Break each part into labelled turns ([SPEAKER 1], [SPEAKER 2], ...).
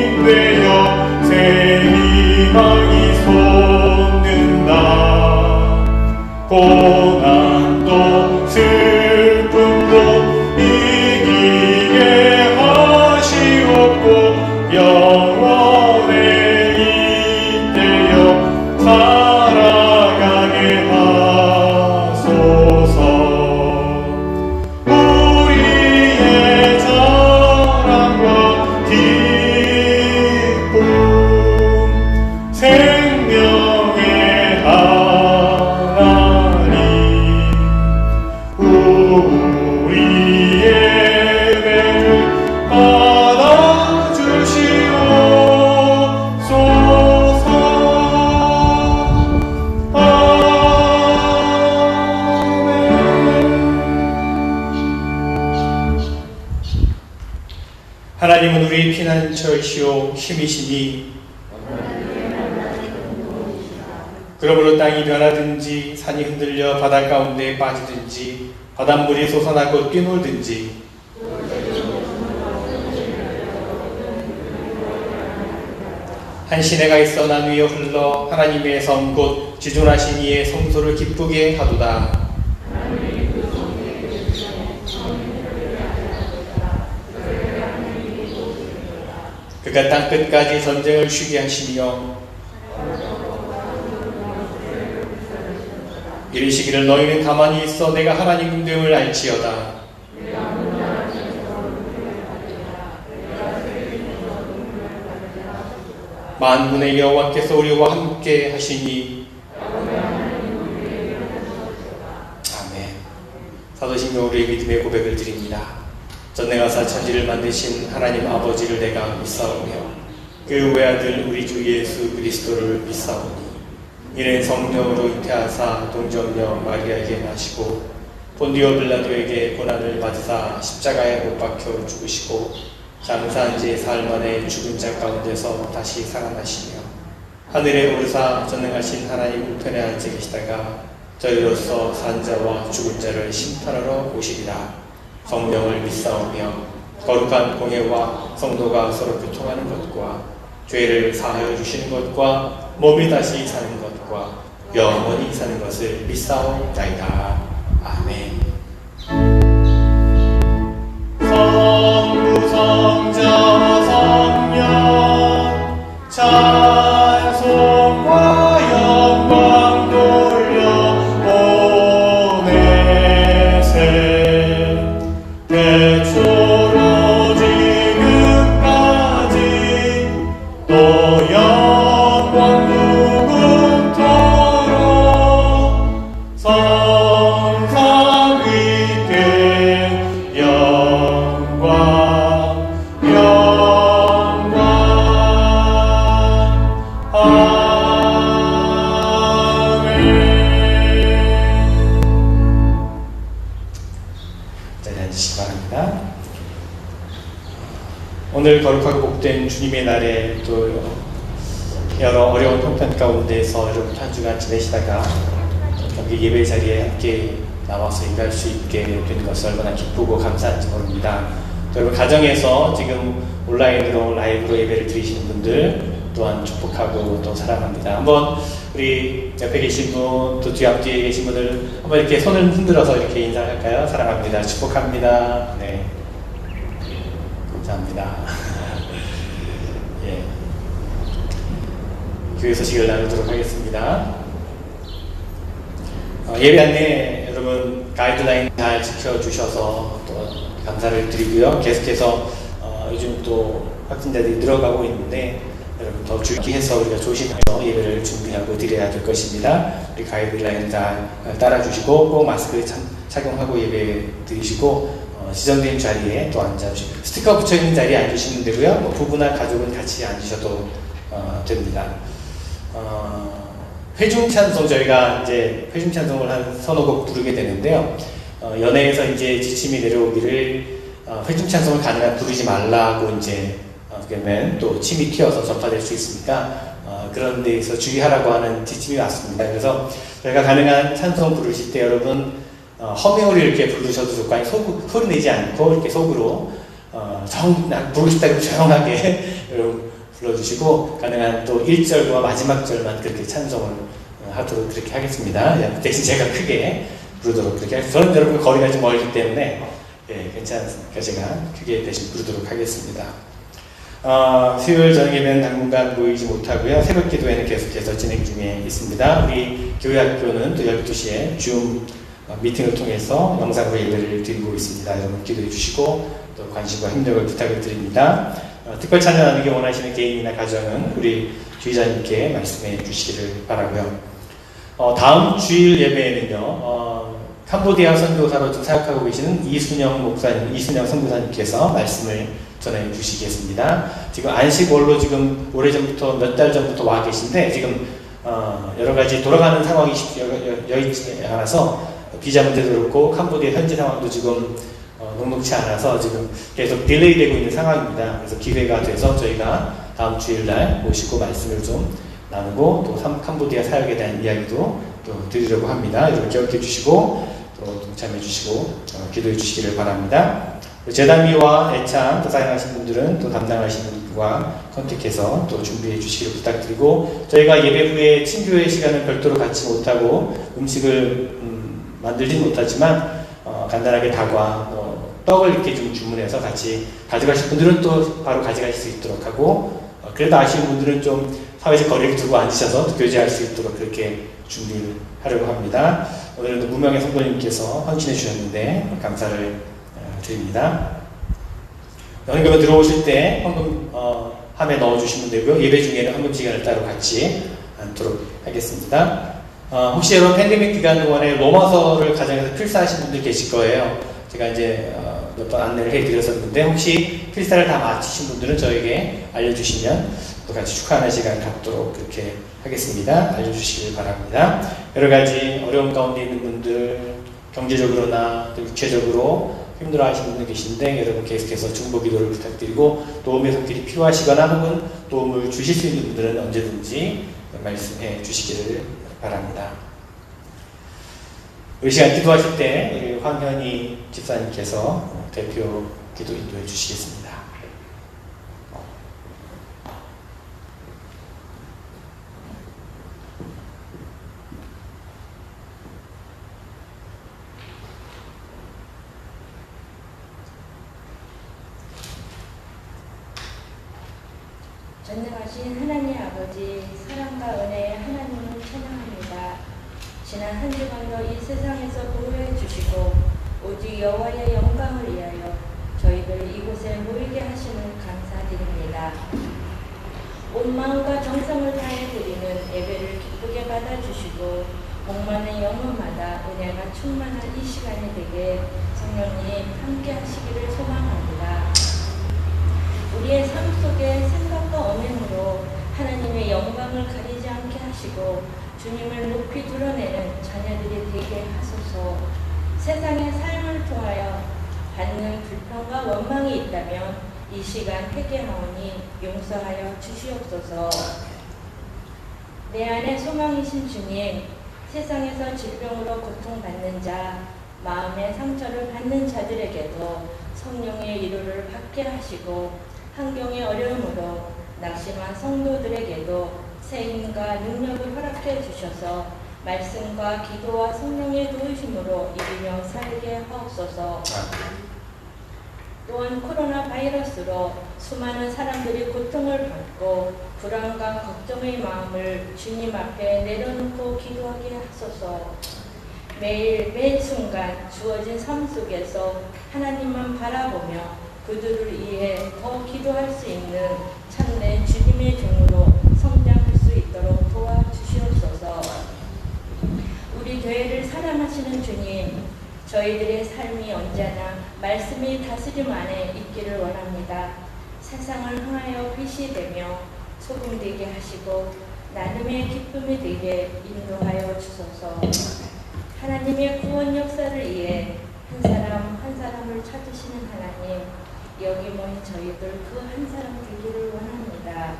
[SPEAKER 1] 힘되어 새 희망이 솟는다. 고난도 슬픔도 이기게 하시옵고 영원에 잇대어 살아가게 하소서. 우리의 자랑과 기쁨 생명의 하나님, 우리의 예배를 받아주시옵소서. 하나님은 우리의 피난처이시오 힘이시니 그러므로 땅이 변하든지 산이 흔들려 바다 가운데 빠지든지 바닷물이 솟아나고 뛰놀든지 한 시내가 있어 난 위에 흘러 하나님의 섬 곧 지존하신 이의 성소를 기쁘게 하도다. 그가 땅끝까지 전쟁을 쉬게 하시며 이르시기를 너희는 가만히 있어 내가 하나님됨을 알지어다. 만군의 여호와께서 우리와 함께 하시니 아멘. 사도신경 우리의 믿음의 고백을 드립니다. 전능하사 천지를 만드신 하나님 아버지를 내가 믿사오며 그 외아들 우리 주 예수 그리스도를 믿사오니 이는 성령으로 잉태하사 동정녀 마리아에게 나시고 본디오 빌라도에게 고난을 받으사 십자가에 못 박혀 죽으시고 장사한 지 사흘 만에 죽은 자 가운데서 다시 살아나시며 하늘에 오르사 전능하신 하나님 우편에 앉아 계시다가 저희로서 산 자와 죽은 자를 심판하러 오시리라. 성령을 믿사오며 거룩한 공예와 성도가 서로 교통하는 것과 죄를 사하여 주시는 것과 몸이 다시 사는 것과 영원히 사는 것을 믿사옵나이다. 아멘. 성부 성자 성령 찬송과 영광 돌려 보내세. 대초로 지금까지 또 영원 무궁토록 성삼 위께 영광 영광 아멘. 자, 앉으시기 바랍니다. 오늘 거룩하고 복된 주님의 날에 또 여러 어려운 형편 가운데서 여러분 한 주간 지내시다가 여기 예배 자리에 함께 나와서 일할 수 있게 된 것을 얼마나 기쁘고 감사한지 모릅니다. 여러분 가정에서 지금 온라인으로 라이브로 예배를 드리시는 분들 또한 축복하고 또 사랑합니다. 한번 우리 옆에 계신 분, 또 뒤 앞뒤에 계신 분들 한번 이렇게 손을 흔들어서 이렇게 인사를 할까요? 사랑합니다. 축복합니다. 네. 감사합니다. 예. 교회 소식을 나누도록 하겠습니다. 예배 안내 여러분 가이드라인 잘 지켜주셔서 또 감사를 드리고요. 계속해서 요즘 또 확진자들이 늘어가고 있는데 여러분 더 주의해서 우리가 조심해서 예배를 준비하고 드려야 될 것입니다. 우리 가이드라인 잘 따라주시고 꼭 마스크 착용하고 예배 드리시고 지정된 자리에 또 앉아주시고 스티커 붙여있는 자리에 앉으시면 되고요. 뭐 부부나 가족은 같이 앉으셔도 됩니다. 회중 찬송 저희가 이제 회중 찬송을 한 서너 곡 부르게 되는데요. 연회에서 이제 지침이 내려오기를 회중 찬송을 가능한 부르지 말라고 이제 그러면 또 침이 튀어서 전파될 수 있으니까 그런 데에서 주의하라고 하는 지침이 왔습니다. 그래서 저희가 가능한 찬송 부르실 때 여러분 허밍으로 이렇게 부르셔도 좋고 아니 소리 내지 않고 이렇게 속으로 부르고 싶다고 조용하게 여러분 불러주시고, 가능한 또 1절과 마지막 절만 그렇게 찬송을 하도록 그렇게 하겠습니다. 대신 제가 크게 부르도록 그렇게 하겠습니다. 저는 여러분 거리가 좀 멀기 때문에 괜찮습니까? 제가 크게 대신 부르도록 하겠습니다. 수요일 저녁 예배는 당분간 모이지 못하고요. 새벽 기도회는 계속해서 진행 중에 있습니다. 우리 교회 학교는 또 12시에 줌 미팅을 통해서 영상으로 예배를 드리고 있습니다. 여러분 기도해 주시고 또 관심과 협력을 부탁을 드립니다. 특별 찬양 나누기 원하시는 개인이나 가정은 우리 주의자님께 말씀해 주시기를 바라고요. 다음 주일 예배에는요, 캄보디아 선교사로 좀 사역하고 계시는 이순영 선교사님께서 말씀을 전해 주시겠습니다. 지금 안식월로 지금 오래전부터 몇 달 전부터 와 계신데 지금 여러 가지 돌아가는 상황이 여의치 않아서 비자 문제도 그렇고 캄보디아 현지 상황도 지금 녹록치 않아서 지금 계속 딜레이 되고 있는 상황입니다. 그래서 기회가 돼서 저희가 다음 주일날 모시고 말씀을 좀 나누고 또 캄보디아 사역에 대한 이야기도 또 드리려고 합니다. 여러분 기억해 주시고 또 동참해 주시고 기도해 주시기를 바랍니다. 재단위와 애창 또 사용하신 분들은 또 담당하시는 분과 컨택해서 또 준비해 주시기를 부탁드리고, 저희가 예배 후에 친교회 시간을 별도로 갖지 못하고 음식을 만들진 못하지만 간단하게 닭과 떡을 이렇게 좀 주문해서 같이 가져가실 분들은 또 바로 가져가실 수 있도록 하고, 그래도 아쉬운 분들은 좀 사회적 거리를 두고 앉으셔서 교제할 수 있도록 그렇게 준비를 하려고 합니다. 오늘은 무명의 성도님께서 헌신해 주셨는데 감사를 드립니다. 헌금을 들어오실 때 헌금함에 넣어주시면 되고요. 예배 중에는 헌금 시간을 따로 같이 않도록 하겠습니다. 혹시 여러분 팬데믹 기간 동안에 로마서를 가정에서 필사하신 분들 계실 거예요. 제가 이제 몇 번 안내를 해드렸었는데 혹시 필사를 다 마치신 분들은 저에게 알려주시면 또 같이 축하하는 시간 갖도록 그렇게 하겠습니다. 알려주시길 바랍니다. 여러 가지 어려운 가운데 있는 분들, 경제적으로나 또 육체적으로 힘들어하시는 분들 계신데 여러분 계속해서 중보 기도를 부탁드리고, 도움의 손길이 필요하시거나 혹은 도움을 주실 수 있는 분들은 언제든지 말씀해 주시기를 바랍니다. 우리 시간 기도하실 때 우리 황현희 집사님께서 대표 기도 인도해 주시겠습니다.
[SPEAKER 2] 전능하신 하나님 아버지, 사랑과 은혜의 하나님을 찬양합니다. 지난 한 주간도 이 세상에서 보호해 주시고 오직 여호와의 영광을 위하여 저희들 이곳에 모이게 하시는 감사드립니다. 온 마음과 정성을 다해 드리는 예배를 기쁘게 받아주시고 목마른 영혼마다 은혜가 충만한 이 시간이 되게 성령님 함께 하시기를 소망합니다. 우리의 삶 속에 생각과 언행으로 하나님의 영광을 가리지 않게 하시고 주님을 높이 드러내는 자녀들이 되게 하소서. 세상의 삶을 통하여 받는 불평과 원망이 있다면 이 시간 회개하오니 용서하여 주시옵소서. 내 안에 소망이신 주님, 세상에서 질병으로 고통받는 자, 마음의 상처를 받는 자들에게도 성령의 위로를 받게 하시고 환경의 어려움으로 낙심한 성도들에게도 새 힘과 능력을 허락해 주셔서 말씀과 기도와 성령의 도우심으로 이루며 살게 하옵소서. 또한 코로나 바이러스로 수많은 사람들이 고통을 받고 불안과 걱정의 마음을 주님 앞에 내려놓고 기도하게 하소서. 매일 매 순간 주어진 삶 속에서 하나님만 바라보며 그들을 위해 더 기도할 수 있는 참된 주님의 종으로 성장할 수 있도록 도와주시옵소서. 우리 교회를 사랑하시는 주님, 저희들의 삶이 언제나 말씀이 다스림 안에 있기를 원합니다. 세상을 향하여 빛이 되며 소금 되게 하시고 나눔의 기쁨이 되게 인도하여 주소서. 하나님의 구원 역사를 위해 한 사람 한 사람을 찾으시는 하나님, 여기 모인 저희들 그 한 사람 되기를 원합니다.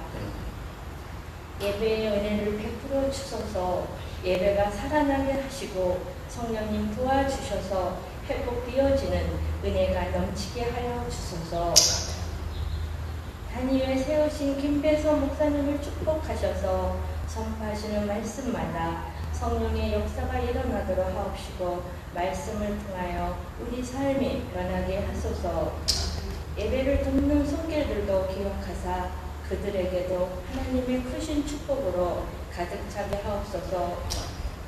[SPEAKER 2] 예배의 은혜를 베풀어 주소서. 예배가 살아나게 하시고 성령님 도와주셔서 회복되어지는 은혜가 넘치게 하여 주소서. 단위에 세우신 김배서 목사님을 축복하셔서 선포하시는 말씀마다 성령의 역사가 일어나도록 하옵시고 말씀을 통하여 우리 삶이 변하게 하소서. 예배를 돕는 손길들도 기억하사 그들에게도 하나님의 크신 축복으로 가득 차게 하옵소서.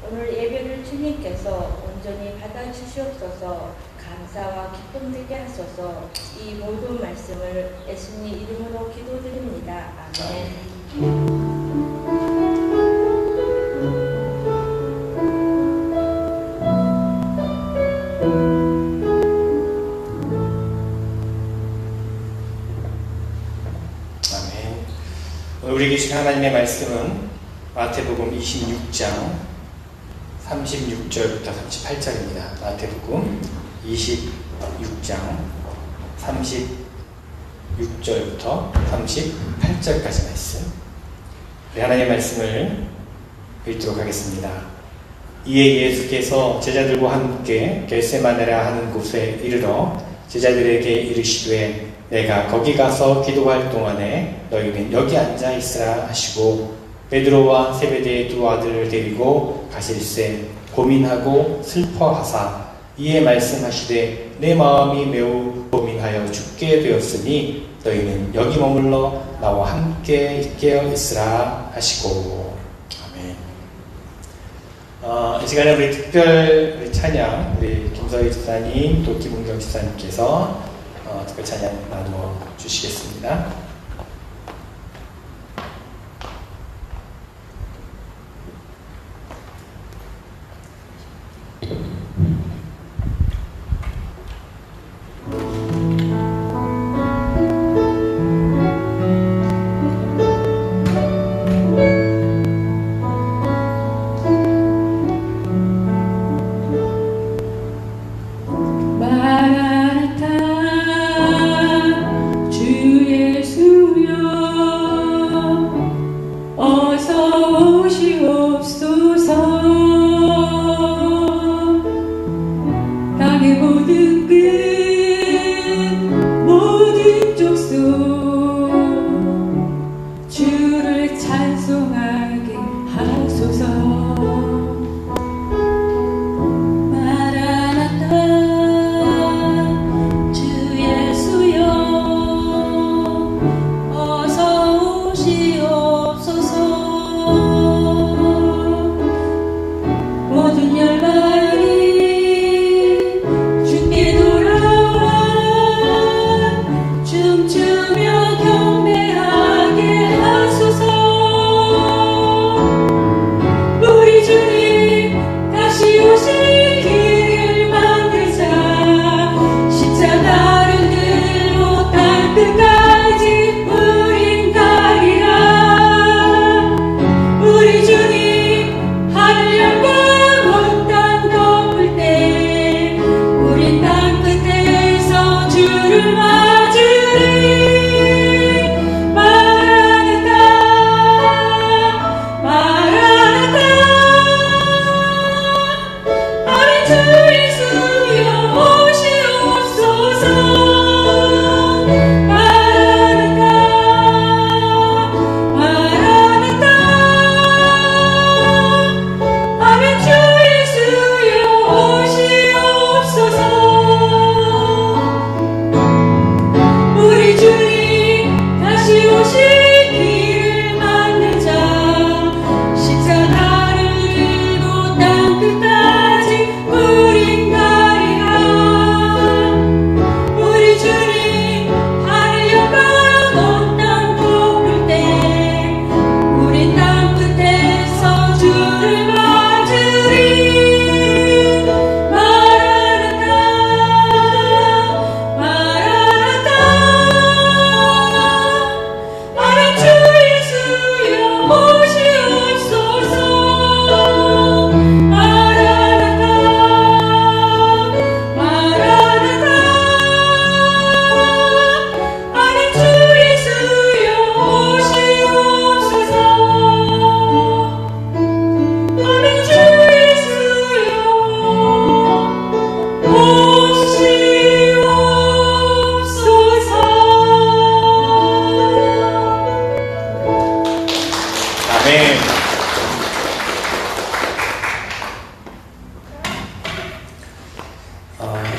[SPEAKER 2] 오늘 예배를 주님께서 온전히 받아주시옵소서. 감사와 기쁨 되게 하소서. 이 모든 말씀을 예수님 이름으로 기도드립니다. 아멘.
[SPEAKER 1] 아멘. 오늘 우리에게 주신 하나님의 말씀은 마태복음 26장 36절부터 38절입니다. 마태복음 26장 36절부터 38절까지 말씀. 우리 하나님의 말씀을 읽도록 하겠습니다. 이에 예수께서 제자들과 함께 겟세마네라 하는 곳에 이르러 제자들에게 이르시되 내가 거기 가서 기도할 동안에 너희는 여기 앉아 있으라 하시고 베드로와 세베대의 두 아들을 데리고 가실새 고민하고 슬퍼하사 이에 말씀하시되 내 마음이 매우 고민하여 죽게 되었으니 너희는 여기 머물러 나와 함께 있게 있으라 하시고. 아멘. 이 시간에 우리 특별 찬양 우리 김서희 집사님 또 김은경 집사님께서 특별 찬양 나누어 주시겠습니다.
[SPEAKER 3] 마라나타 주 예수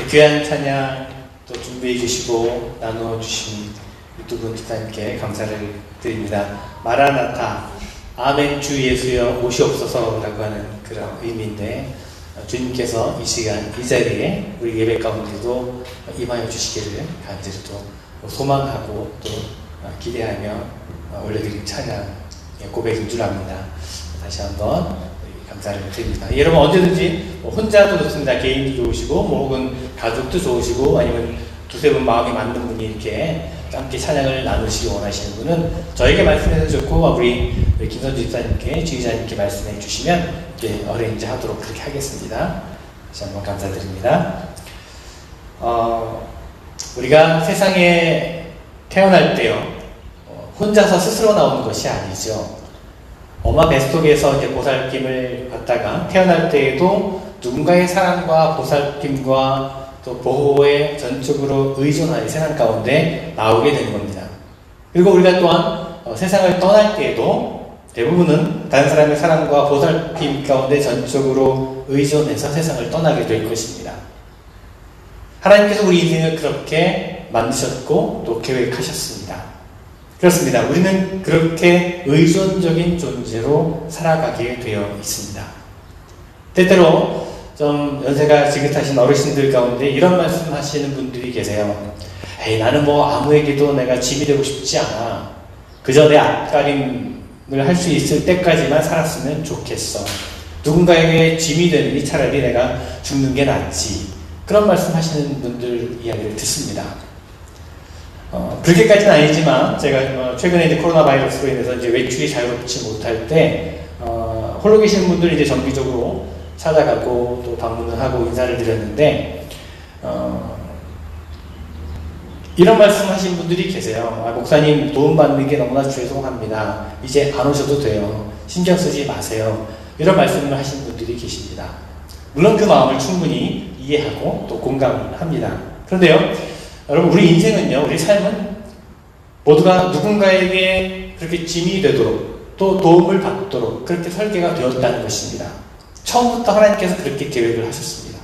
[SPEAKER 1] 귀한 찬양 또 준비해 주시고 나누어 주신 두 분 기사님께 감사를 드립니다. 마라나타, 아멘 주 예수여 오시옵소서라고 하는 그런 의미인데 주님께서 이 시간 이 자리에 우리 예배 가운데도 임하여 주시기를 간절히 또 소망하고 또 기대하며 올려드린 찬양 고백인 줄 압니다. 다시 한번 감사를 드립니다. 여러분 언제든지 혼자도 좋습니다. 개인도 좋으시고 혹은 가족도 좋으시고 아니면 두세 분 마음이 맞는 분이 이렇게 함께 찬양을 나누시기 원하시는 분은 저에게 말씀해도 좋고 우리 김선주 집사님께 주의자님께 말씀해 주시면 어레인지 하도록 그렇게 하겠습니다. 다시 한번 감사드립니다. 우리가 세상에 태어날 때요 혼자서 스스로 나오는 것이 아니죠. 엄마 뱃속에서 이제 보살핌을 받다가 태어날 때에도 누군가의 사랑과 보살핌과 또 보호에 전적으로 의존하는 세상 가운데 나오게 되는 겁니다. 그리고 우리가 또한 세상을 떠날 때에도 대부분은 다른 사람의 사랑과 보살핌 가운데 전적으로 의존해서 세상을 떠나게 될 것입니다. 하나님께서 우리 인생을 그렇게 만드셨고 또 계획하셨습니다. 그렇습니다. 우리는 그렇게 의존적인 존재로 살아가게 되어 있습니다. 때때로 좀 연세가 지긋하신 어르신들 가운데 이런 말씀 하시는 분들이 계세요. 에이, 나는 뭐 아무에게도 내가 짐이 되고 싶지 않아. 그저 내 앞가림을 할 수 있을 때까지만 살았으면 좋겠어. 누군가에게 짐이 되느니 차라리 내가 죽는 게 낫지. 그런 말씀 하시는 분들 이야기를 듣습니다. 그렇게까지는 아니지만 제가 최근에 이제 코로나 바이러스로 인해서 이제 외출이 자유롭지 못할 때 홀로 계시는 분들 이제 정기적으로 찾아가고 또 방문을 하고 인사를 드렸는데 이런 말씀하신 분들이 계세요. 목사님 도움받는 게 너무나 죄송합니다. 이제 안 오셔도 돼요. 신경 쓰지 마세요. 이런 말씀을 하신 분들이 계십니다. 물론 그 마음을 충분히 이해하고 또 공감합니다. 그런데요, 여러분 우리 인생은요, 우리 삶은 모두가 누군가에게 그렇게 짐이 되도록 또 도움을 받도록 그렇게 설계가 되었다는 것입니다. 처음부터 하나님께서 그렇게 계획을 하셨습니다.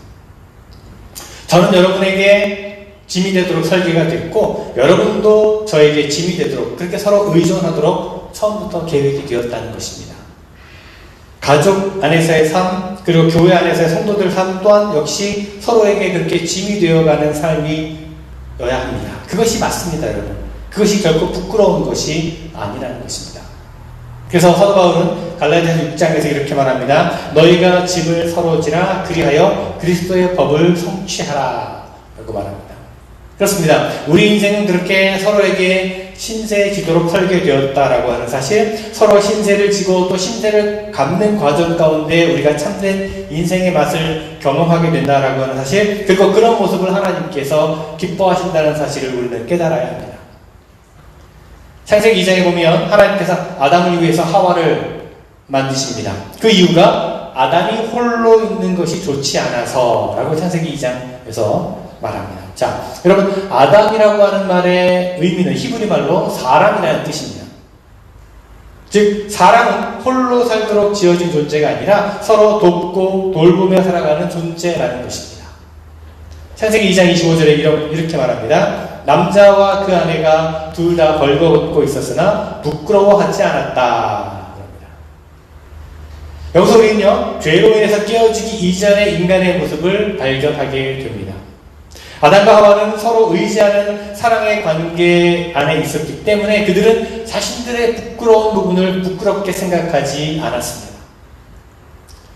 [SPEAKER 1] 저는 여러분에게 짐이 되도록 설계가 됐고 여러분도 저에게 짐이 되도록 그렇게 서로 의존하도록 처음부터 계획이 되었다는 것입니다. 가족 안에서의 삶 그리고 교회 안에서의 성도들 삶 또한 역시 서로에게 그렇게 짐이 되어가는 삶이어야 합니다. 그것이 맞습니다, 여러분. 그것이 결코 부끄러운 것이 아니라는 것입니다. 그래서 사도 바울은 갈라디아서 6장에서 이렇게 말합니다. 너희가 짐을 서로 지라 그리하여 그리스도의 법을 성취하라 라고 말합니다. 그렇습니다. 우리 인생은 그렇게 서로에게 신세지도록 설계되었다라고 하는 사실, 서로 신세를 지고 또 신세를 갚는 과정 가운데 우리가 참된 인생의 맛을 경험하게 된다라고 하는 사실, 그리고 그런 모습을 하나님께서 기뻐하신다는 사실을 우리는 깨달아야 합니다. 창세기 2장에 보면 하나님께서 아담을 위해서 하와를 만드십니다. 그 이유가 아담이 홀로 있는 것이 좋지 않아서 라고 창세기 2장에서 말합니다. 자, 여러분 아담이라고 하는 말의 의미는 히브리 말로 사람이라는 뜻입니다. 즉 사람은 홀로 살도록 지어진 존재가 아니라 서로 돕고 돌보며 살아가는 존재라는 것입니다. 창세기 2장 25절에 이렇게 말합니다. 남자와 그 아내가 둘 다 벌거벗고 있었으나 부끄러워하지 않았다. 여기서 우리는요, 죄로 인해서 깨어지기 이전의 인간의 모습을 발견하게 됩니다. 아담과 하와는 서로 의지하는 사랑의 관계 안에 있었기 때문에 그들은 자신들의 부끄러운 부분을 부끄럽게 생각하지 않았습니다.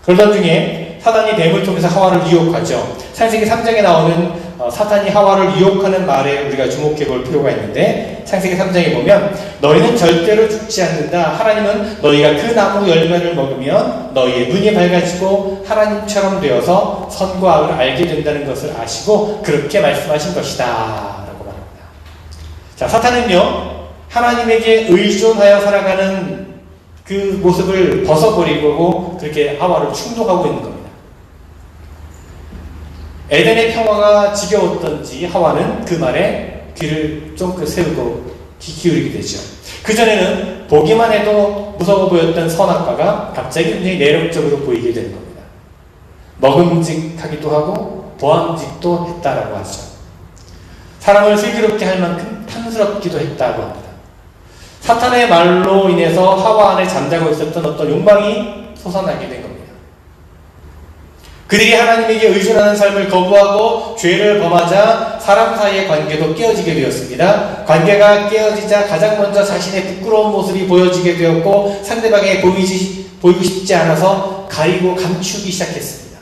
[SPEAKER 1] 그러던 중에 사단이 뱀을 통해서 하와를 유혹하죠. 창세기 3장에 나오는 사탄이 하와를 유혹하는 말에 우리가 주목해 볼 필요가 있는데, 창세기 3장에 보면 너희는 절대로 죽지 않는다. 하나님은 너희가 그 나무 열매를 먹으면 너희의 눈이 밝아지고 하나님처럼 되어서 선과 악을 알게 된다는 것을 아시고 그렇게 말씀하신 것이다 라고 말합니다. 자, 사탄은요 하나님에게 의존하여 살아가는 그 모습을 벗어버리고 그렇게 하와를 충동하고 있는 겁니다. 에덴의 평화가 지겨웠던지 하와는 그 말에 귀를 쫑긋 세우고 귀 기울이게 되죠. 그전에는 보기만 해도 무서워 보였던 선악과가 갑자기 굉장히 매력적으로 보이게 되는 겁니다. 먹음직하기도 하고 보암직도 했다라고 하죠. 사람을 슬기롭게 할 만큼 탐스럽기도 했다고 합니다. 사탄의 말로 인해서 하와 안에 잠자고 있었던 어떤 욕망이 솟아나게 된 겁니다. 그들이 하나님에게 의존하는 삶을 거부하고 죄를 범하자 사람 사이의 관계도 깨어지게 되었습니다. 관계가 깨어지자 가장 먼저 자신의 부끄러운 모습이 보여지게 되었고 상대방에 보이고 싶지 않아서 가리고 감추기 시작했습니다.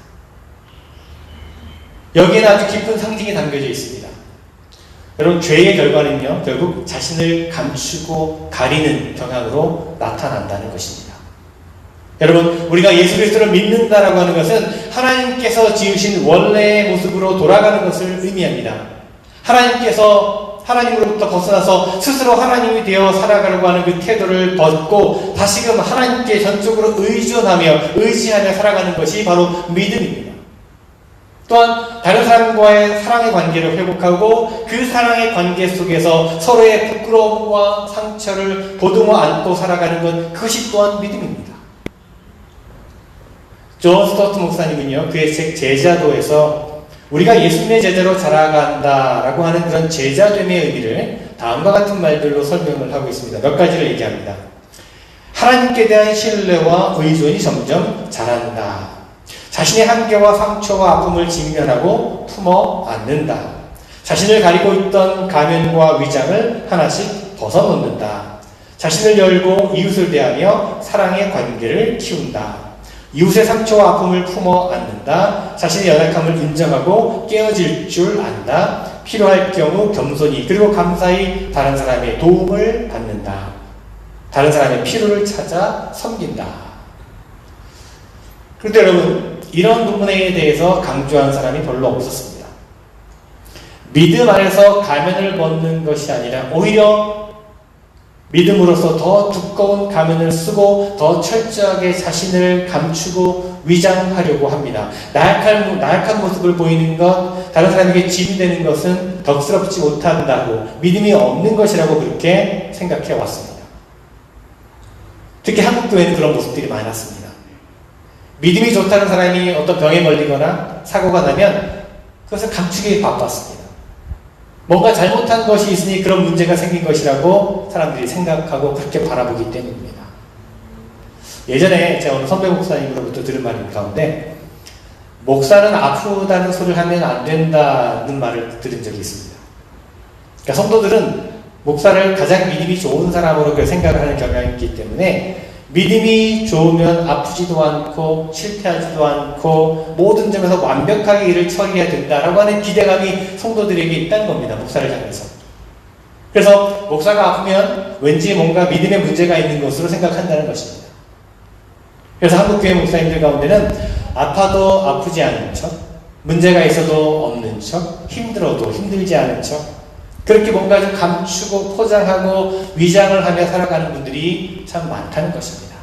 [SPEAKER 1] 여기에는 아주 깊은 상징이 담겨져 있습니다. 여러분, 죄의 결과는요, 결국 자신을 감추고 가리는 경향으로 나타난다는 것입니다. 여러분, 우리가 예수 그리스도를 믿는다라고 하는 것은 하나님께서 지으신 원래의 모습으로 돌아가는 것을 의미합니다. 하나님께서 하나님으로부터 벗어나서 스스로 하나님이 되어 살아가려고 하는 그 태도를 벗고 다시금 하나님께 전적으로 의지하며 살아가는 것이 바로 믿음입니다. 또한 다른 사람과의 사랑의 관계를 회복하고 그 사랑의 관계 속에서 서로의 부끄러움과 상처를 보듬어 안고 살아가는 것, 그것이 또한 믿음입니다. 존 스토트 목사님은요, 그의 책 제자도에서 우리가 예수님의 제자로 자라간다라고 하는 그런 제자됨의 의미를 다음과 같은 말들로 설명을 하고 있습니다. 몇 가지를 얘기합니다. 하나님께 대한 신뢰와 의존이 점점 자란다. 자신의 한계와 상처와 아픔을 직면하고 품어 안는다. 자신을 가리고 있던 가면과 위장을 하나씩 벗어놓는다. 자신을 열고 이웃을 대하며 사랑의 관계를 키운다. 이웃의 상처와 아픔을 품어 안는다. 자신의 연약함을 인정하고 깨어질 줄 안다. 필요할 경우 겸손히 그리고 감사히 다른 사람의 도움을 받는다. 다른 사람의 필요를 찾아 섬긴다. 그런데 여러분, 이런 부분에 대해서 강조한 사람이 별로 없었습니다. 믿음 안에서 가면을 벗는 것이 아니라 오히려 믿음으로써 더 두꺼운 가면을 쓰고 더 철저하게 자신을 감추고 위장하려고 합니다. 나약한 모습을 보이는 것, 다른 사람에게 짐이 되는 것은 덕스럽지 못한다고, 믿음이 없는 것이라고 그렇게 생각해 왔습니다. 특히 한국 교회는 그런 모습들이 많았습니다. 믿음이 좋다는 사람이 어떤 병에 걸리거나 사고가 나면 그것을 감추기 바빴습니다. 뭔가 잘못한 것이 있으니 그런 문제가 생긴 것이라고 사람들이 생각하고 그렇게 바라보기 때문입니다. 예전에 제가 어느 선배 목사님으로부터 들은 말인 가운데, 목사는 아프다는 소리를 하면 안 된다는 말을 들은 적이 있습니다. 그러니까 성도들은 목사를 가장 믿음이 좋은 사람으로 생각을 하는 경향이 있기 때문에 믿음이 좋으면 아프지도 않고 실패하지도 않고 모든 점에서 완벽하게 일을 처리해야 된다라고 하는 기대감이 성도들에게 있다는 겁니다. 목사를 향해서. 그래서 목사가 아프면 왠지 뭔가 믿음의 문제가 있는 것으로 생각한다는 것입니다. 그래서 한국교회 목사님들 가운데는 아파도 아프지 않은 척, 문제가 있어도 없는 척, 힘들어도 힘들지 않은 척, 그렇게 뭔가 좀 감추고 포장하고 위장을 하며 살아가는 분들이 참 많다는 것입니다.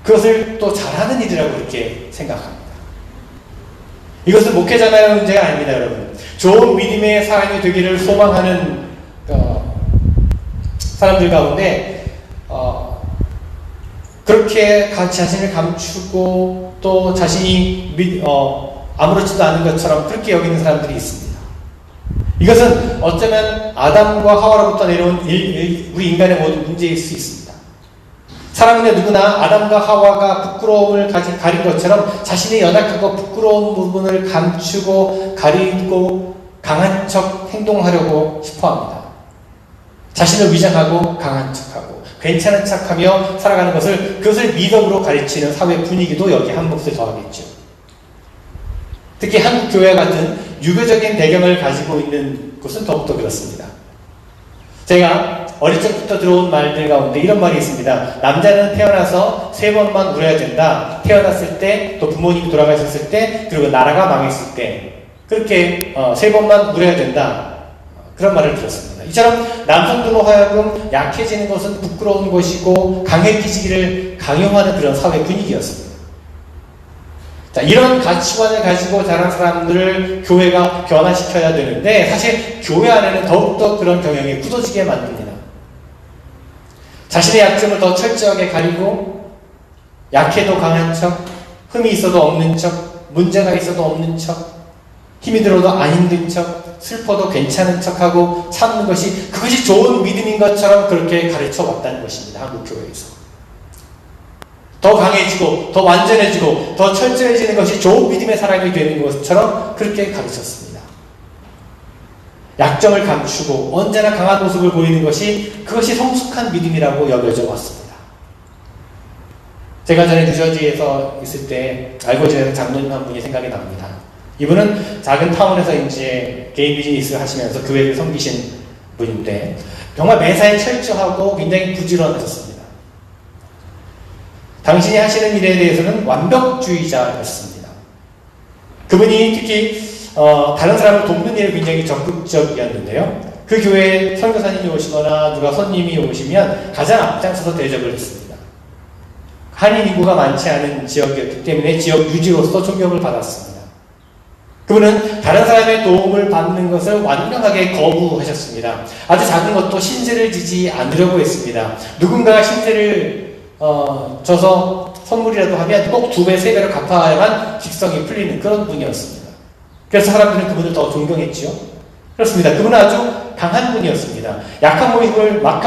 [SPEAKER 1] 그것을 또 잘하는 일이라고 그렇게 생각합니다. 이것은 목회자만의 문제가 아닙니다, 여러분. 좋은 믿음의 사람이 되기를 소망하는 사람들 가운데 그렇게 자신을 감추고 또 자신이 아무렇지도 않은 것처럼 그렇게 여기는 사람들이 있습니다. 이것은 어쩌면 아담과 하와로부터 내려온 우리 인간의 모든 문제일 수 있습니다. 사람인데 누구나 아담과 하와가 부끄러움을 가린 것처럼 자신의 연약하고 부끄러운 부분을 감추고 가리고 강한 척 행동하려고 싶어합니다. 자신을 위장하고 강한 척하고 괜찮은 척하며 살아가는 그것을 미덕으로 가르치는 사회 분위기도 여기 한 몫을 더하겠죠. 특히 한국 교회 같은 유교적인 배경을 가지고 있는 곳은 더욱더 그렇습니다. 제가 어릴 적부터 들어온 말들 가운데 이런 말이 있습니다. 남자는 태어나서 3번만 울어야 된다. 태어났을 때, 또 부모님이 돌아가셨을 때, 그리고 나라가 망했을 때, 그렇게 3번만 울어야 된다. 그런 말을 들었습니다. 이처럼 남성들로 하여금 약해지는 것은 부끄러운 것이고 강해지기를 강요하는 그런 사회 분위기였습니다. 자, 이런 가치관을 가지고 자란 사람들을 교회가 변화시켜야 되는데 사실 교회 안에는 더욱더 그런 경향이 굳어지게 만듭니다. 자신의 약점을 더 철저하게 가리고 약해도 강한 척, 흠이 있어도 없는 척, 문제가 있어도 없는 척, 힘이 들어도 안 힘든 척, 슬퍼도 괜찮은 척하고 참는 것이 그것이 좋은 믿음인 것처럼 그렇게 가르쳐 왔다는 것입니다. 한국 교회에서. 더 강해지고 더 완전해지고 더 철저해지는 것이 좋은 믿음의 사람이 되는 것처럼 그렇게 가르쳤습니다. 약점을 감추고 언제나 강한 모습을 보이는 것이 그것이 성숙한 믿음이라고 여겨져 왔습니다. 제가 전에 뉴저지에서 있을 때 알고 지내는 장로님 한 분이 생각이 납니다. 이분은 작은 타운에서 이제 개인 비즈니스를 하시면서 교회를 섬기신 분인데 정말 매사에 철저하고 굉장히 부지런하셨습니다. 당신이 하시는 일에 대해서는 완벽주의자였습니다. 그분이 특히 다른 사람을 돕는 일에 굉장히 적극적이었는데요. 그 교회에 선교사님이 오시거나 누가 손님이 오시면 가장 앞장서서 대접을 했습니다. 한인 인구가 많지 않은 지역이었기 때문에 지역 유지로서 존경을 받았습니다. 그분은 다른 사람의 도움을 받는 것을 완벽하게 거부하셨습니다. 아주 작은 것도 신세를 지지 않으려고 했습니다. 누군가가 신세를 져서 선물이라도 하면 꼭 2배, 3배로 갚아야만 직성이 풀리는 그런 분이었습니다. 그래서 사람들은 그분을 더 존경했지요. 그렇습니다. 그분은 아주 강한 분이었습니다. 약한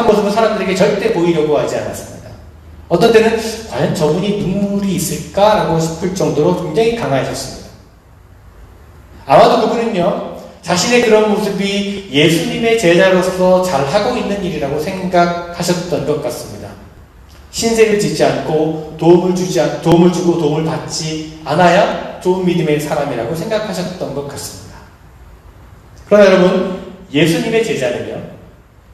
[SPEAKER 1] 모습을 사람들에게 절대 보이려고 하지 않았습니다. 어떤 때는 과연 저분이 눈물이 있을까라고 싶을 정도로 굉장히 강하셨습니다. 아마도 그분은요, 자신의 그런 모습이 예수님의 제자로서 잘하고 있는 일이라고 생각하셨던 것 같습니다. 신세를 짓지 않고 도움을 주고 도움을 받지 않아야 좋은 믿음의 사람이라고 생각하셨던 것 같습니다. 그러나 여러분, 예수님의 제자는요,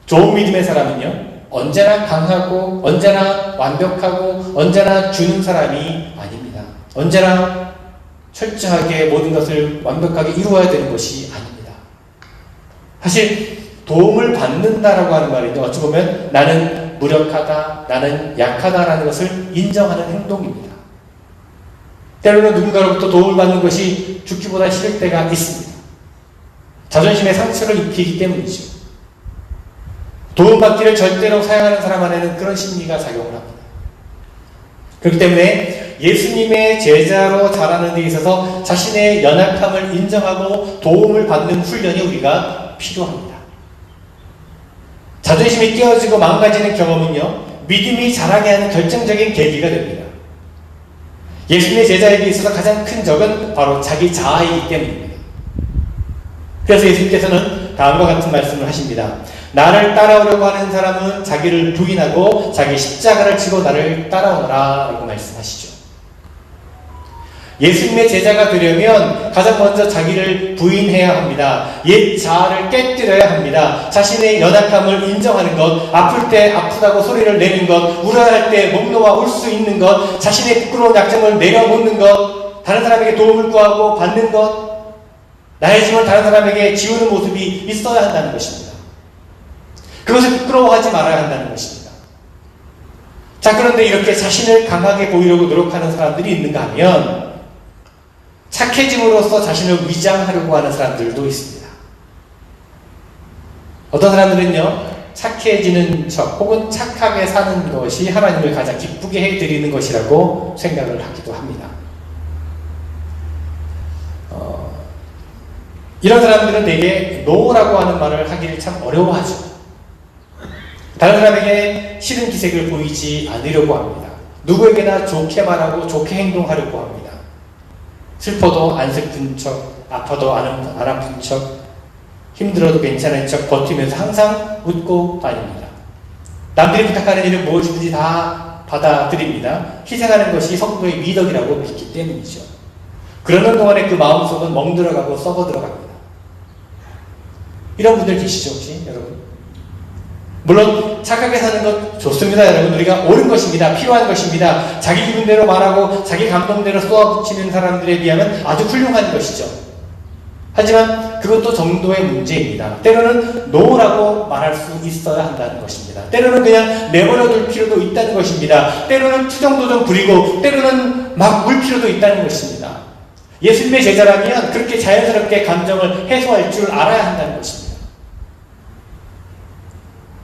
[SPEAKER 1] 좋은 믿음의 사람은요, 언제나 강하고 언제나 완벽하고 언제나 주는 사람이 아닙니다. 언제나 철저하게 모든 것을 완벽하게 이루어야 되는 것이 아닙니다. 사실 도움을 받는다라고 하는 말은요, 어찌 보면 나는 무력하다, 나는 약하다라는 것을 인정하는 행동입니다. 때로는 누군가로부터 도움을 받는 것이 죽기보다 싫을 때가 있습니다. 자존심에 상처를 입히기 때문이죠. 도움받기를 절대로 사양하는 사람 안에는 그런 심리가 작용을 합니다. 그렇기 때문에 예수님의 제자로 자라는 데 있어서 자신의 연약함을 인정하고 도움을 받는 훈련이 우리가 필요합니다. 자존심이 깨어지고 망가지는 경험은요, 믿음이 자라게 하는 결정적인 계기가 됩니다. 예수님의 제자에게 있어서 가장 큰 적은 바로 자기 자아이기 때문입니다. 그래서 예수님께서는 다음과 같은 말씀을 하십니다. 나를 따라오려고 하는 사람은 자기를 부인하고 자기 십자가를 지고 나를 따라오너라 라고 말씀하시죠. 예수님의 제자가 되려면 가장 먼저 자기를 부인해야 합니다. 옛 자아를 깨뜨려야 합니다. 자신의 연약함을 인정하는 것, 아플 때 아프다고 소리를 내는 것, 우울할 때 목 놓아 울 수 있는 것, 자신의 부끄러운 약점을 내려놓는 것, 다른 사람에게 도움을 구하고 받는 것, 나의 짐을 다른 사람에게 지우는 모습이 있어야 한다는 것입니다. 그것을 부끄러워하지 말아야 한다는 것입니다. 자, 그런데 이렇게 자신을 강하게 보이려고 노력하는 사람들이 있는가 하면 착해짐으로써 자신을 위장하려고 하는 사람들도 있습니다. 어떤 사람들은요, 착해지는 척 혹은 착하게 사는 것이 하나님을 가장 기쁘게 해드리는 것이라고 생각을 하기도 합니다. 이런 사람들은 되게 노라고 하는 말을 하기를 참 어려워하죠. 다른 사람에게 싫은 기색을 보이지 않으려고 합니다. 누구에게나 좋게 말하고 좋게 행동하려고 합니다. 슬퍼도 안 슬픈 척, 아파도 안 아픈 척, 힘들어도 괜찮은 척 버티면서 항상 웃고 다닙니다. 남들이 부탁하는 일을 무엇이든지 다 받아들입니다. 희생하는 것이 성도의 미덕이라고 믿기 때문이죠. 그러는 동안에 그 마음속은 멍들어가고 썩어들어갑니다. 이런 분들 계시죠, 혹시 여러분? 물론 착하게 사는 것 좋습니다, 여러분. 우리가 옳은 것입니다. 필요한 것입니다. 자기 기분대로 말하고 자기 감동대로 쏘아붙이는 사람들에 비하면 아주 훌륭한 것이죠. 하지만 그것도 정도의 문제입니다. 때로는 노라고 말할 수 있어야 한다는 것입니다. 때로는 그냥 내버려둘 필요도 있다는 것입니다. 때로는 투정도 좀 부리고 때로는 막 울 필요도 있다는 것입니다. 예수님의 제자라면 그렇게 자연스럽게 감정을 해소할 줄 알아야 한다는 것입니다.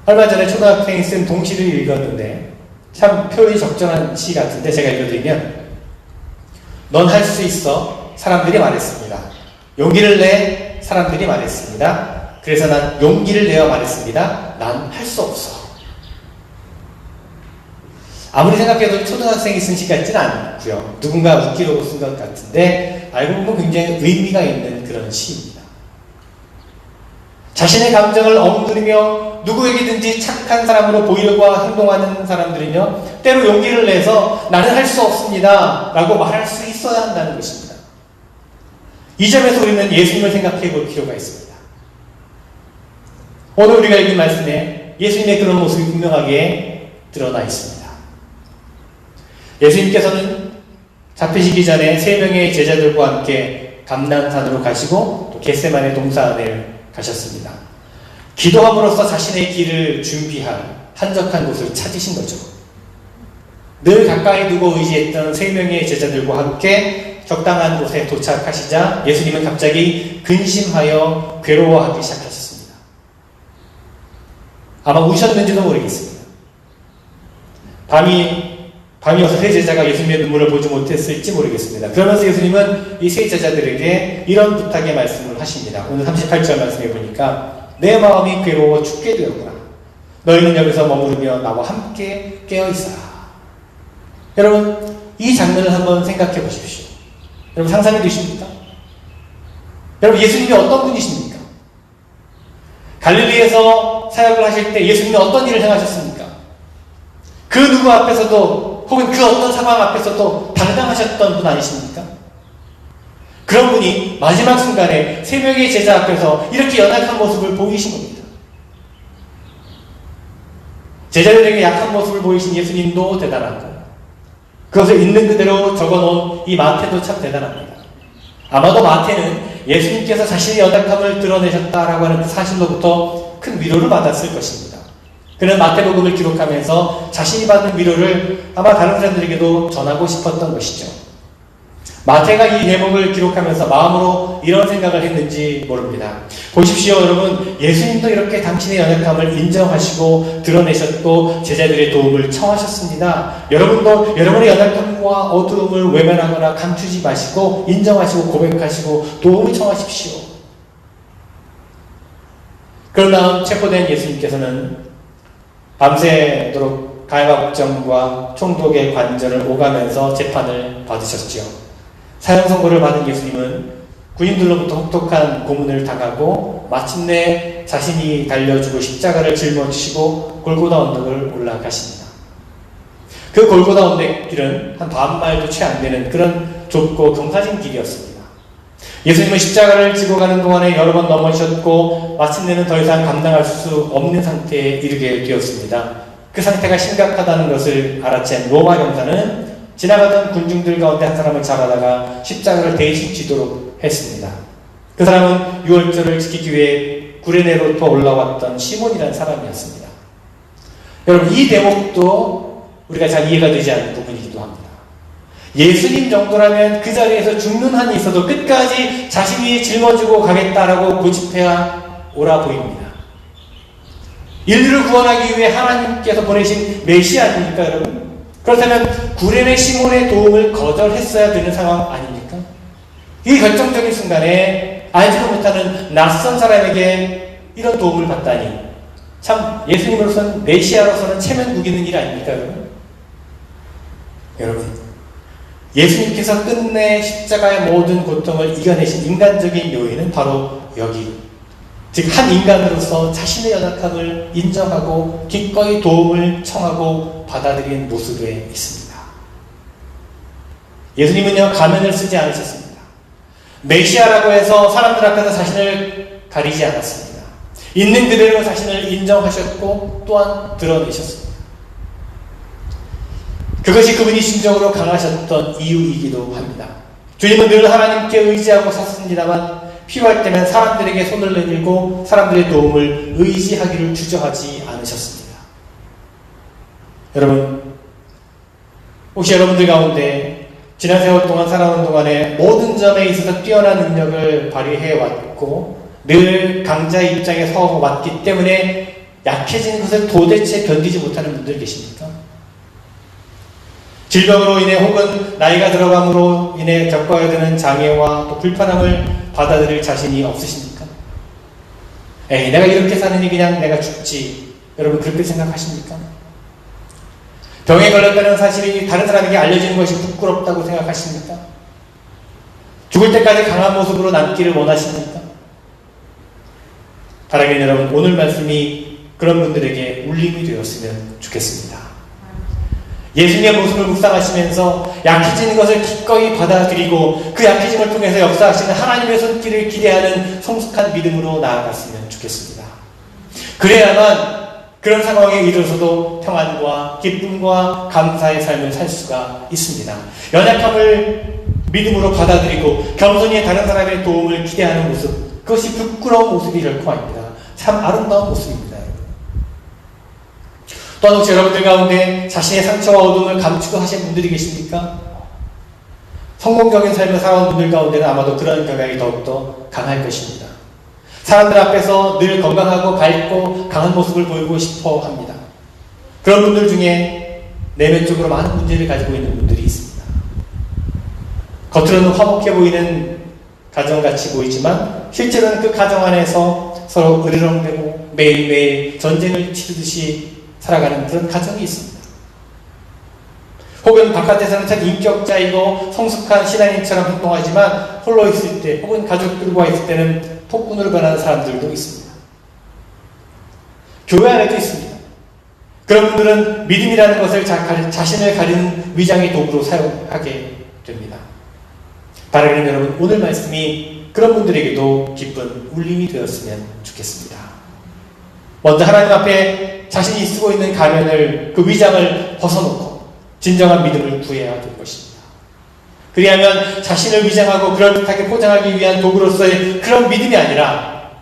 [SPEAKER 1] 얼마 전에 초등학생이 쓴 동시를 읽었는데 참 표현이 적절한 시 같은데 제가 읽어드리면 넌 할 수 있어 사람들이 말했습니다. 용기를 내 사람들이 말했습니다. 그래서 난 용기를 내어 말했습니다. 난 할 수 없어. 아무리 생각해도 초등학생이 쓴 시 같지는 않고요. 누군가 웃기려고 쓴 것 같은데 알고 보면 굉장히 의미가 있는 그런 시입니다. 자신의 감정을 억누르며 누구에게든지 착한 사람으로 보이려고 행동하는 사람들은요, 때로 용기를 내서 나는 할 수 없습니다 라고 말할 수 있어야 한다는 것입니다. 이 점에서 우리는 예수님을 생각해 볼 필요가 있습니다. 오늘 우리가 읽은 말씀에 예수님의 그런 모습이 분명하게 드러나 있습니다. 예수님께서는 잡히시기 전에 3명의 제자들과 함께 감난산으로 가시고 또 겟세마네 동산에 가셨습니다. 기도함으로써 자신의 길을 준비한 한적한 곳을 찾으신 거죠. 늘 가까이 두고 의지했던 3명의 제자들과 함께 적당한 곳에 도착하시자 예수님은 갑자기 근심하여 괴로워하기 시작하셨습니다. 아마 우셨는지도 모르겠습니다. 밤이어서 3 제자가 예수님의 눈물을 보지 못했을지 모르겠습니다. 그러면서 예수님은 이 3 제자들에게 이런 부탁의 말씀을 하십니다. 오늘 38절 말씀해 보니까 내 마음이 괴로워 죽게 되었구나. 너희는 여기서 머무르며 나와 함께 깨어있어라. 여러분, 이 장면을 한번 생각해 보십시오. 여러분, 상상이 되십니까? 여러분, 예수님이 어떤 분이십니까? 갈릴리에서 사역을 하실 때 예수님이 어떤 일을 행하셨습니까? 그 누구 앞에서도 혹은 그 어떤 상황 앞에서도 당당하셨던 분 아니십니까? 그런 분이 마지막 순간에 3명의 제자 앞에서 이렇게 연약한 모습을 보이신 겁니다. 제자들에게 약한 모습을 보이신 예수님도 대단하고 그것을 있는 그대로 적어놓은 이 마태도 참 대단합니다. 아마도 마태는 예수님께서 자신의 연약함을 드러내셨다라고 하는 그 사실로부터 큰 위로를 받았을 것입니다. 그는 마태복음을 기록하면서 자신이 받는 위로를 아마 다른 사람들에게도 전하고 싶었던 것이죠. 마태가 이 대목을 기록하면서 마음으로 이런 생각을 했는지 모릅니다. 보십시오, 여러분. 예수님도 이렇게 당신의 연약함을 인정하시고 드러내셨고 제자들의 도움을 청하셨습니다. 여러분도 여러분의 연약함과 어두움을 외면하거나 감추지 마시고 인정하시고 고백하시고 도움을 청하십시오. 그런 다음 체포된 예수님께서는 밤새도록 가해박정과 총독의 관절을 오가면서 재판을 받으셨지요. 사형 선고를 받은 예수님은 군인들로부터 혹독한 고문을 당하고 마침내 자신이 달려주고 십자가를 짊어지시고 골고다 언덕을 올라가십니다. 그 골고다 언덕길은 한 반마일도 채 안 되는 그런 좁고 경사진 길이었습니다. 예수님은 십자가를 지고 가는 동안에 여러 번 넘어지셨고 마침내는 더 이상 감당할 수 없는 상태에 이르게 되었습니다. 그 상태가 심각하다는 것을 알아챈 로마 경사는 지나가던 군중들 가운데 한 사람을 잡아다가 십자가를 대신 지도록 했습니다. 그 사람은 유월절을 지키기 위해 구레네로부터 올라왔던 시몬이라는 사람이었습니다. 여러분, 이 대목도 우리가 잘 이해가 되지 않는 부분이기도 합니다. 예수님 정도라면 그 자리에서 죽는 한이 있어도 끝까지 자신이 짊어지고 가겠다라고 고집해야 옳아 보입니다. 인류를 구원하기 위해 하나님께서 보내신 메시아 아닙니까, 여러분? 그렇다면 구레네 시몬의 도움을 거절했어야 되는 상황 아닙니까? 이 결정적인 순간에 알지도 못하는 낯선 사람에게 이런 도움을 받다니 참 예수님으로서는 메시아로서는 체면 구기는 일 아닙니까, 여러분? 여러분, 예수님께서 끝내 십자가의 모든 고통을 이겨내신 인간적인 요인은 바로 여기, 즉 한 인간으로서 자신의 연약함을 인정하고 기꺼이 도움을 청하고 받아들이는 모습에 있습니다. 예수님은요, 가면을 쓰지 않으셨습니다. 메시아라고 해서 사람들 앞에서 자신을 가리지 않았습니다. 있는 그대로 자신을 인정하셨고 또한 드러내셨습니다. 그것이 그분이 심적으로 강하셨던 이유이기도 합니다. 주님은 늘 하나님께 의지하고 샀습니다만 필요할 때면 사람들에게 손을 내밀고 사람들의 도움을 의지하기를 주저하지 않으셨습니다. 여러분, 혹시 여러분들 가운데 지난 세월 동안 살아온 동안에 모든 점에 있어서 뛰어난 능력을 발휘해왔고 늘 강자의 입장에 서왔기 때문에 약해지는 것을 도대체 견디지 못하는 분들 계십니까? 질병으로 인해 혹은 나이가 들어감으로 인해 겪어야 되는 장애와 또 불편함을 받아들일 자신이 없으십니까? 에이, 내가 이렇게 사느니 그냥 내가 죽지. 여러분 그렇게 생각하십니까? 병에 걸렸다는 사실이 다른 사람에게 알려지는 것이 부끄럽다고 생각하십니까? 죽을 때까지 강한 모습으로 남기를 원하십니까? 사랑하는 여러분, 오늘 말씀이 그런 분들에게 울림이 되었으면 좋겠습니다. 예수님의 모습을 묵상하시면서 약해지는 것을 기꺼이 받아들이고 그 약해짐을 통해서 역사하시는 하나님의 손길을 기대하는 성숙한 믿음으로 나아갔으면 좋겠습니다. 그래야만 그런 상황에 이르러서도 평안과 기쁨과 감사의 삶을 살 수가 있습니다. 연약함을 믿음으로 받아들이고 겸손히 다른 사람의 도움을 기대하는 모습, 그것이 부끄러운 모습이 결코 아닙니다. 참 아름다운 모습입니다. 또한 혹시 여러분들 가운데 자신의 상처와 어둠을 감추고 하신 분들이 계십니까? 성공적인 삶을 살아온 분들 가운데는 아마도 그런 경향이 더욱더 강할 것입니다. 사람들 앞에서 늘 건강하고 밝고 강한 모습을 보이고 싶어 합니다. 그런 분들 중에 내면적으로 많은 문제를 가지고 있는 분들이 있습니다. 겉으로는 화목해 보이는 가정같이 보이지만 실제로는 그 가정 안에서 서로 으르렁대고 매일매일 전쟁을 치르듯이 살아가는 그런 가정이 있습니다. 혹은 바깥에서는 참 인격자이고 성숙한 신앙인처럼 행동하지만 홀로 있을 때 혹은 가족들과 있을 때는 폭군으로 변하는 사람들도 있습니다. 교회 안에도 있습니다. 그런 분들은 믿음이라는 것을 자신을 가리는 위장의 도구로 사용하게 됩니다. 바라기는 여러분, 오늘 말씀이 그런 분들에게도 기쁜 울림이 되었으면 좋겠습니다. 먼저 하나님 앞에 자신이 쓰고 있는 가면을, 그 위장을 벗어놓고 진정한 믿음을 구해야 될 것입니다. 그리하면 자신을 위장하고 그럴듯하게 포장하기 위한 도구로서의 그런 믿음이 아니라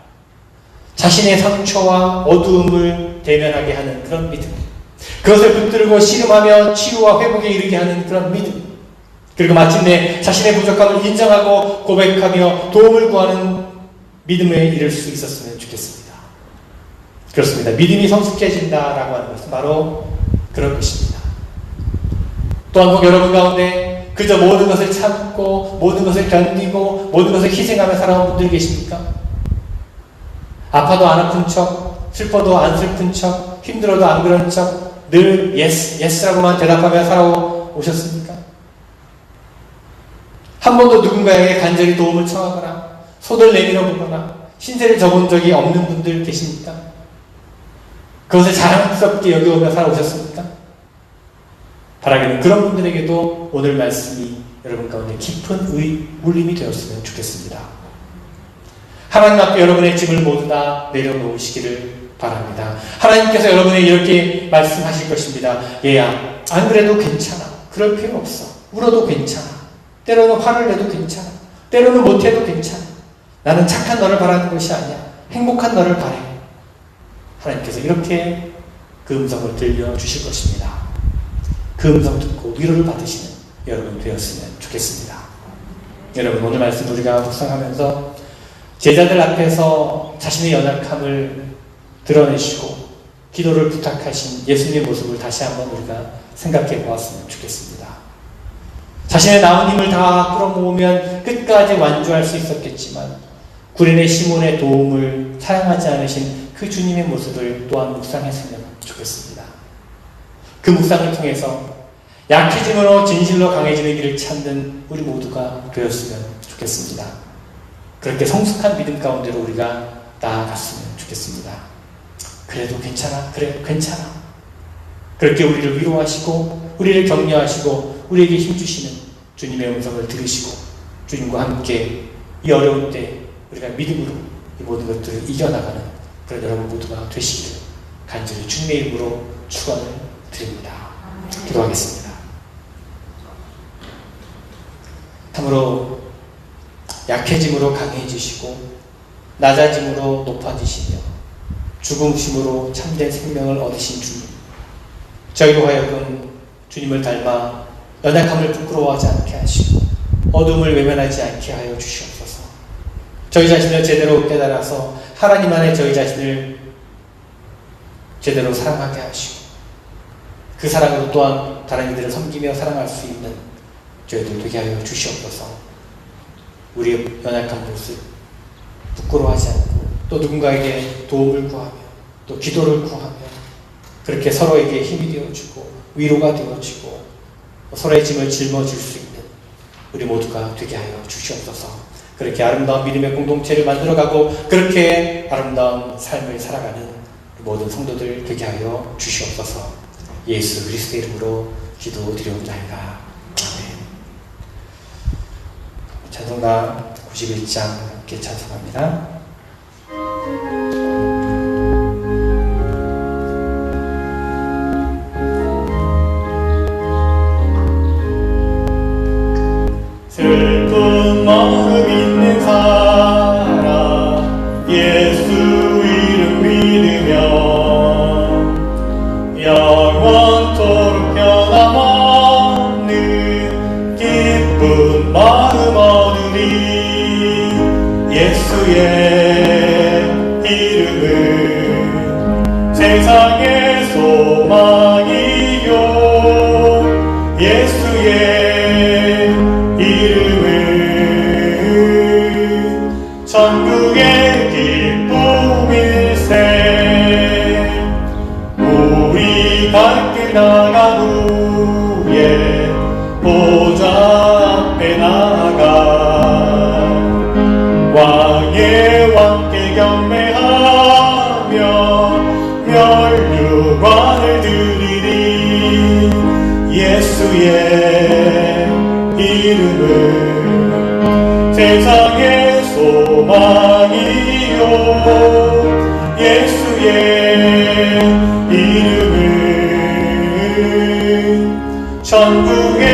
[SPEAKER 1] 자신의 상처와 어두움을 대면하게 하는 그런 믿음, 그것을 붙들고 씨름하며 치유와 회복에 이르게 하는 그런 믿음, 그리고 마침내 자신의 부족함을 인정하고 고백하며 도움을 구하는 믿음에 이를 수 있었으면 좋겠습니다. 그렇습니다. 믿음이 성숙해진다라고 하는 것은 바로 그런 것입니다. 또한 혹 여러분 가운데 그저 모든 것을 참고 모든 것을 견디고 모든 것을 희생하며 살아온 분들 계십니까? 아파도 안 아픈 척, 슬퍼도 안 슬픈 척, 힘들어도 안 그런 척 늘 예스, 예스라고만 대답하며 살아오셨습니까? 한 번도 누군가에게 간절히 도움을 청하거나 손을 내밀어 보거나 신세를 져본 적이 없는 분들 계십니까? 그것을 자랑스럽게 여겨오며 살아오셨습니까? 바라기는 그런 분들에게도 오늘 말씀이 여러분 가운데 깊은 울림이 되었으면 좋겠습니다. 하나님 앞에 여러분의 짐을 모두 다 내려놓으시기를 바랍니다. 하나님께서 여러분에게 이렇게 말씀하실 것입니다. 얘야, 안 그래도 괜찮아. 그럴 필요 없어. 울어도 괜찮아. 때로는 화를 내도 괜찮아. 때로는 못해도 괜찮아. 나는 착한 너를 바라는 것이 아니야. 행복한 너를 바래. 하나님께서 이렇게 그 음성을 들려주실 것입니다. 그 음성 듣고 위로를 받으시는 여러분 되었으면 좋겠습니다. 여러분, 오늘 말씀 우리가 묵상하면서 제자들 앞에서 자신의 연약함을 드러내시고 기도를 부탁하신 예수님의 모습을 다시 한번 우리가 생각해 보았으면 좋겠습니다. 자신의 남은 힘을 다 끌어모으면 끝까지 완주할 수 있었겠지만 구레네 시몬의 도움을 사용하지 않으신 그 주님의 모습을 또한 묵상했으면 좋겠습니다. 그 묵상을 통해서 약해짐으로 진실로 강해지는 길을 찾는 우리 모두가 되었으면 좋겠습니다. 그렇게 성숙한 믿음 가운데로 우리가 나아갔으면 좋겠습니다. 그래도 괜찮아. 그래, 괜찮아. 그렇게 우리를 위로하시고 우리를 격려하시고 우리에게 힘주시는 주님의 음성을 들으시고 주님과 함께 이 어려운 때 우리가 믿음으로 이 모든 것들을 이겨나가는 그런 여러분 모두가 되시기를 간절히 주님의 이름으로 축원을 드립니다. 기도하겠습니다. 참으로 약해짐으로 강해지시고 낮아짐으로 높아지시며 죽음심으로 참된 생명을 얻으신 주님, 저희로 하여금 주님을 닮아 연약함을 부끄러워하지 않게 하시고 어둠을 외면하지 않게 하여 주시옵소서. 저희 자신을 제대로 깨달아서 하나님 안에 저희 자신을 제대로 사랑하게 하시고 그 사랑으로 또한 다른 이들을 섬기며 사랑할 수 있는 저희들 되게 하여 주시옵소서. 우리의 연약한 모습 부끄러워하지 않고 또 누군가에게 도움을 구하며 또 기도를 구하며 그렇게 서로에게 힘이 되어주고 위로가 되어주고 서로의 짐을 짊어질 수 있는 우리 모두가 되게 하여 주시옵소서. 그렇게 아름다운 믿음의 공동체를 만들어가고 그렇게 아름다운 삶을 살아가는 모든 성도들 되게 하여 주시옵소서. 예수 그리스도의 이름으로 기도드리옵나이다. 아멘. 찬송가 91장 함께 찬송합니다. 슬픈 마음 있는 사람 예수 이름 믿으며 영원토록 변함없는 기쁜 마음 얻으리. 예수의 이름은 세상의 소망이요 예수의 이름은 천국의 기쁨일세. 우리 갈 길 나간 후에 보좌 앞에 나가 왕의 왕께 경배하며 멸류관을 드리리. 예수의 이름은 세상의 소망이요 예수의 이름은 천국의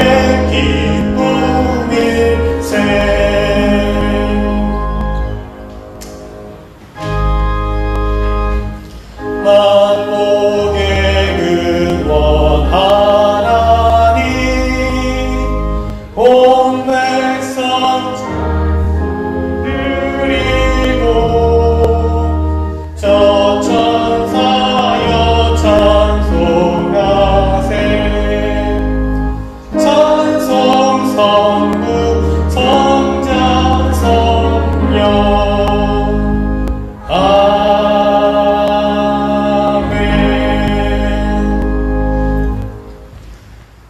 [SPEAKER 1] 기쁨일세. 만복의 근원 하나님 온 백성 그리고 저 천사여 찬송하세. 찬송 성부 성자 성령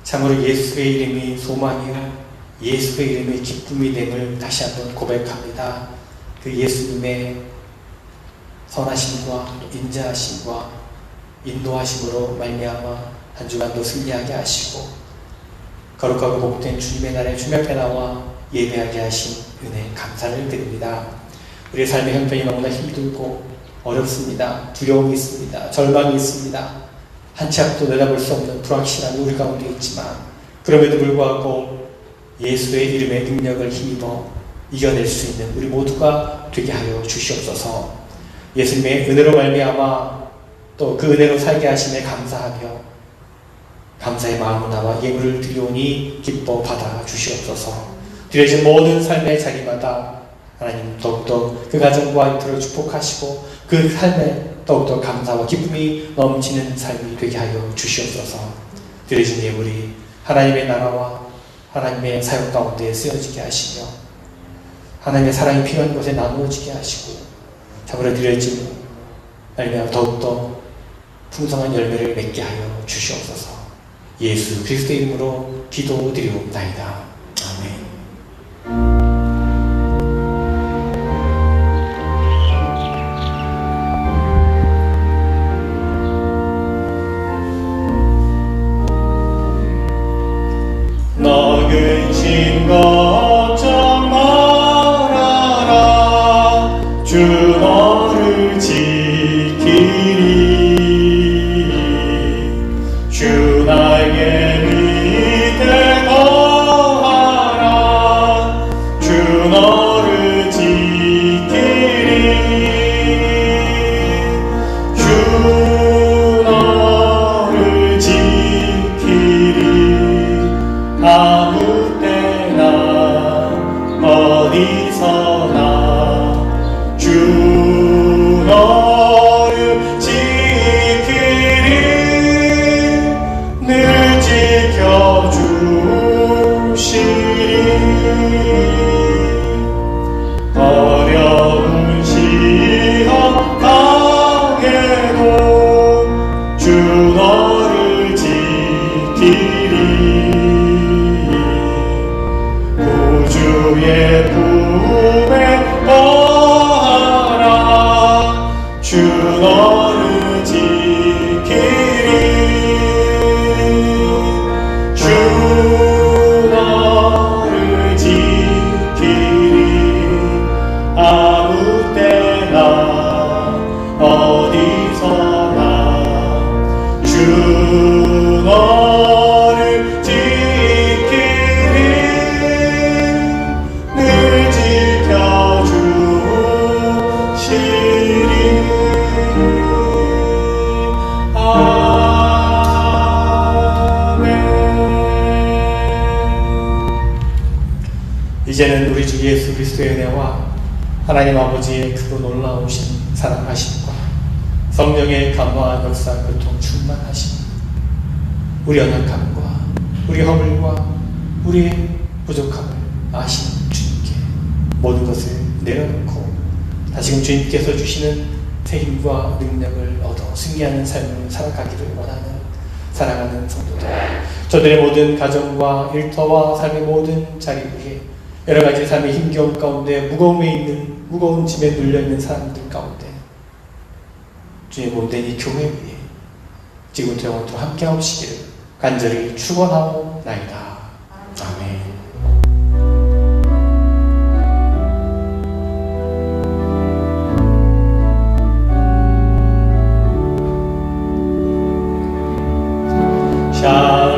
[SPEAKER 1] 참으로 예수의 이름이 소망이요 예수의 이름이 기쁨이 됨을 다시 한번 고백합니다. 그 예수님의 선하심과 인자하심과 인도하심으로 말미암아 한 주간도 승리하게 하시고 거룩하고 복된 주님의 날에 주님 앞에 나와 예배하게 하신 은혜 감사를 드립니다. 우리의 삶의 형편이 너무나 힘들고 어렵습니다. 두려움이 있습니다. 절망이 있습니다. 한 치 앞도 내다볼 수 없는 불확실함이 우리 가운데 있지만 그럼에도 불구하고 예수의 이름의 능력을 힘입어 이겨낼 수 있는 우리 모두가 되게 하여 주시옵소서. 예수님의 은혜로 말미암아 또 그 은혜로 살게 하심에 감사하며 감사의 마음으로 나와 예물을 드리오니 기뻐 받아 주시옵소서. 드려진 모든 삶의 자리마다 하나님 더욱더 그 가정과 인터를 축복하시고 그 삶에 더욱더 감사와 기쁨이 넘치는 삶이 되게 하여 주시옵소서. 드려진 예물이 하나님의 나라와 하나님의 사역 가운데 쓰여지게 하시며 하나님의 사랑이 필요한 곳에 나누어지게 하시고 참으로 드려진 말미암아 더욱더 풍성한 열매를 맺게 하여 주시옵소서. 예수 그리스도의 이름으로 기도드리옵나이다. 아멘. 근심 걱정 말아라 주 너를 지키리. 주 날개 밑에 거하라 주 너를 지키리. 주 너를 지키리. 아무 때나 어디서나 주 너를 지키리. 늘 너를 지키리 늘 지켜주시리. 이제는 우리 주 예수 그리스도의 은혜와 하나님 아버지의 크고 놀라우신 사랑하심과 성령의 감화와 역사 교통 충만하심, 우리 연약함과 우리 허물과 우리의 부족함을 아시는 주님께 모든 것을 내려놓고 다시금 주님께서 주시는 새 힘과 능력을 얻어 승리하는 삶을 살아가기를 원하는 사랑하는 성도들, 저들의 모든 가정과 일터와 삶의 모든 자리 위에 여러 가지 삶의 힘겨움 가운데 무거운 짐에 눌려있는 사람들 가운데 주님 몸된 이 교회 위에 지금부터 영원토록 함께 하시기를 간절히 축원하옵나이다. 아멘.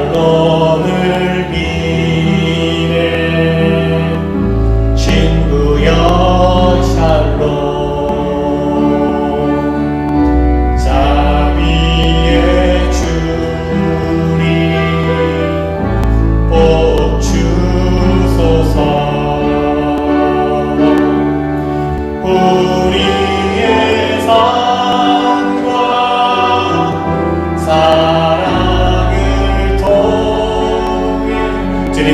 [SPEAKER 1] 샬롬을 비네 친구여 샬롬. 자비의 주님 복 주소서. 우리의 삶과 사랑을 통해 주님